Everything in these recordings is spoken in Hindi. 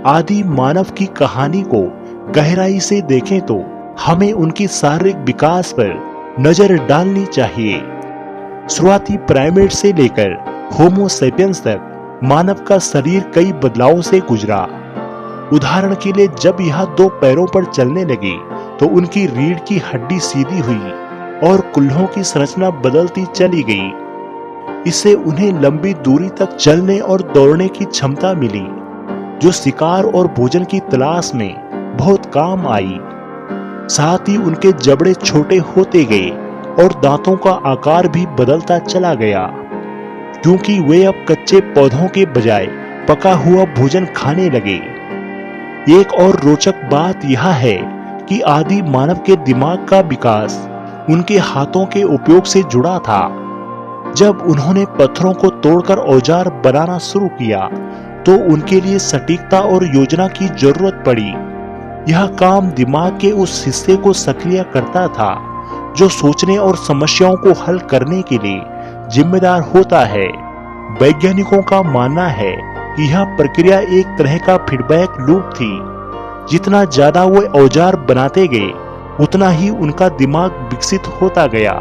आदि मानव की कहानी को गहराई से देखें तो हमें उनकी शारीरिक विकास पर नजर डालनी चाहिए। शुरुआती प्राइमेट से लेकर होमो सेपियंस तक मानव का शरीर कई बदलावों से गुजरा। उदाहरण के लिए जब यह 2 पैरों पर चलने लगे तो उनकी रीढ़ की हड्डी सीधी हुई और कुल्हों की संरचना बदलती चली गई। इससे उन्हें लंबी दूरी तक चलने और दौड़ने की क्षमता मिली, जो शिकार और भोजन की तलाश में बहुत काम आई। साथ ही उनके जबड़े छोटे होते गए और दांतों का आकार भी बदलता चला गया, क्योंकि वे अब कच्चे पौधों के बजाय पका हुआ भोजन खाने लगे। एक और रोचक बात यह है कि आदि मानव के दिमाग का विकास उनके हाथों के उपयोग से जुड़ा था। जब उन्होंने पत्थरों को तोड़कर औजार बनाना शुरू किया तो उनके लिए सटीकता और योजना की जरूरत पड़ी। यह काम दिमाग के उस हिस्से को सक्रिय करता था जो सोचने और समस्याओं को हल करने के लिए जिम्मेदार होता है। वैज्ञानिकों का मानना है कि यह प्रक्रिया एक तरह का फीडबैक लूप थी। जितना ज्यादा वे औजार बनाते गए उतना ही उनका दिमाग विकसित होता गया।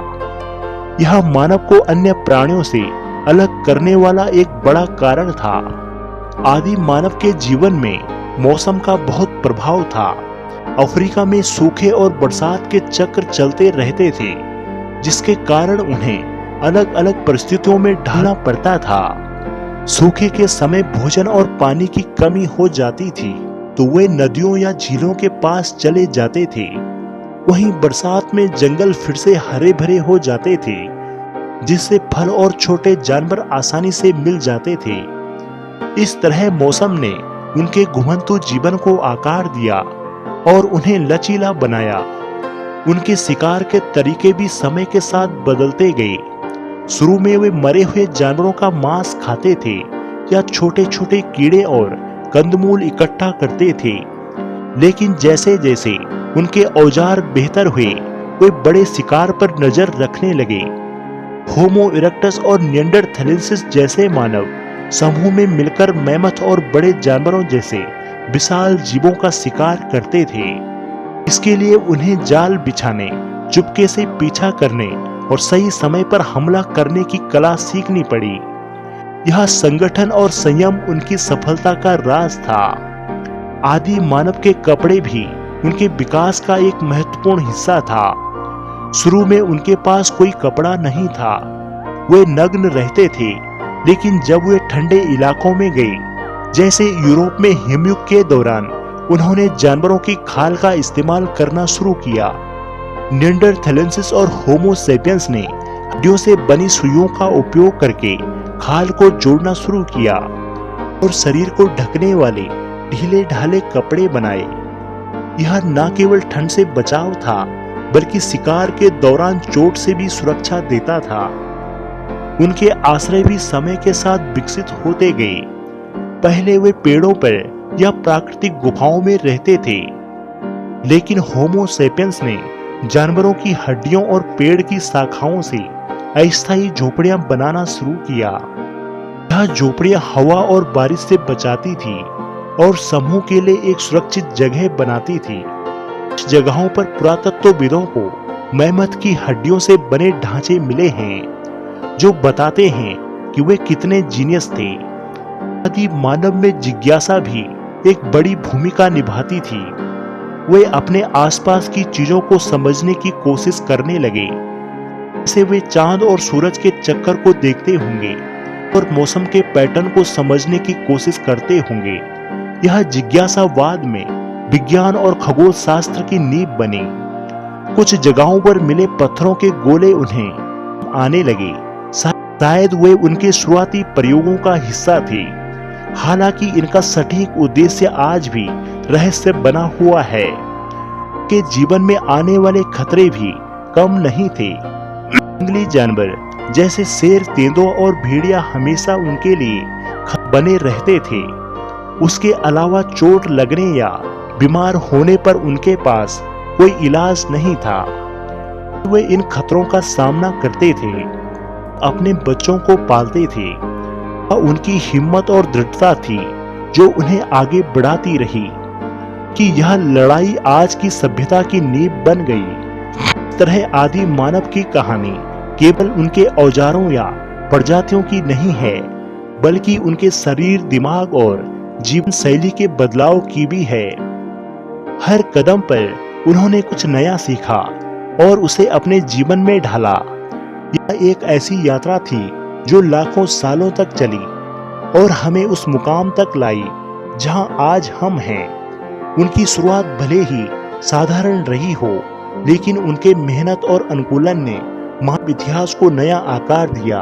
यह मानव को अन्य प्राणियों से अलग करने वाला एक बड़ा कारण था। आदि मानव के जीवन में मौसम का बहुत प्रभाव था। अफ्रीका में सूखे और बरसात के चक्र चलते रहते थे, जिसके कारण उन्हें अलग अलग परिस्थितियों में ढलना पड़ता था। सूखे के समय भोजन और पानी की कमी हो जाती थी तो वे नदियों या झीलों के पास चले जाते थे। वहीं बरसात में जंगल फिर से हरे भरे हो जाते थे, जिससे फल और छोटे जानवर आसानी से मिल जाते थे। इस तरह मौसम ने उनके घुमंतु जीवन को आकार दिया और उन्हें लचीला बनाया। उनके शिकार के तरीके भी समय के साथ बदलते गए। शुरू में वे मरे हुए जानवरों का मांस खाते थे या छोटे छोटे कीड़े और कंदमूल इकट्ठा करते थे, लेकिन जैसे जैसे उनके औजार बेहतर हुए वे बड़े शिकार पर नजर रखने लगे। होमो इरेक्टस और निएंडरथैलेंसिस जैसे मानव समूह में मिलकर मैमथ और बड़े जानवरों जैसे विशाल जीवों का शिकार करते थे। इसके लिए उन्हें जाल बिछाने, चुपके से पीछा करने और सही समय पर हमला करने की कला सीखनी पड़ी। यह संगठन और संयम उनकी सफलता का राज था। आदि मानव के कपड़े भी उनके विकास का एक महत्वपूर्ण हिस्सा था। शुरू में उनके पास कोई कपड़ा नहीं था, वे नग्न रहते थे। लेकिन जब वे ठंडे इलाकों में गए, जैसे यूरोप में हिमयुग के दौरान, उन्होंने जानवरों की खाल का इस्तेमाल करना शुरू किया। निएंडरथैलेंसिस और होमो सेपियंस ने हड्डियों से बनी सुइयों का उपयोग करके खाल को जोड़ना शुरू किया और शरीर को ढकने वाले ढीले ढाले कपड़े बनाए। यह न केवल ठंड से बचाव था, बल्कि शिकार के दौरान चोट से भी सुरक्षा देता था। उनके आश्रय भी समय के साथ विकसित होते गए। पहले वे पेड़ों पर या प्राकृतिक गुफाओं में रहते थे, लेकिन होमो सेपियंस ने जानवरों की हड्डियों और पेड़ की शाखाओं से अस्थायी झोपड़ियां बनाना शुरू किया। यह झोपड़ियां हवा और बारिश से बचाती थी और समूह के लिए एक सुरक्षित जगह बनाती थी। इस जगहों पर पुरातत्वविदों को मैमथ की हड्डियों से बने ढांचे मिले हैं, जो बताते हैं कि वे कितने जीनियस थे। आदि मानव में जिज्ञासा भी एक बड़ी भूमिका निभाती थी। वे अपने आसपास की चीजों को समझने की कोशिश करने लगे, जैसे वे चांद और सूरज के चक्कर को देखते होंगे और मौसम के पैटर्न को समझने की कोशिश करते होंगे। यह जिज्ञासावाद में विज्ञान और खगोल शास्त्र की नींव बनी। कुछ जगहों पर मिले पत्थरों के गोले उन्हें आने लगे। शायद वे उनके शुरुआती प्रयोगों का हिस्सा थे। हालांकि इनका सटीक उद्देश्य आज भी रहस्य बना हुआ है। के जीवन में आने वाले खतरे भी कम नहीं थे। जंगली जानवर जैसे शेर, तेंदुआ और भेड़िया हमेशा उनके लिए बने रहते थे। उसके अलावा चोट लगने या बीमार होने पर उनके पास कोई इलाज नहीं था। वे इन खतरों का सामना करते थे, अपने बच्चों को पालते थे। उनकी हिम्मत और दृढ़ता थी जो उन्हें आगे बढ़ाती रही कि यह लड़ाई आज की सभ्यता की नींव बन गई। इस तरह आदि मानव की कहानी केवल उनके औजारों या प्रजातियों की नहीं है, बल्कि उनके शरीर, दिमाग और जीवन शैली के बदलाव की भी है। हर कदम पर उन्होंने कुछ नया सीखा और उसे अपने जीवन में ढाला। यह एक ऐसी यात्रा थी जो लाखों सालों तक चली और हमें उस मुकाम तक लाई जहां आज हम हैं। उनकी शुरुआत भले ही साधारण रही हो, लेकिन उनके मेहनत और अनुकूलन ने मानव इतिहास को नया आकार दिया।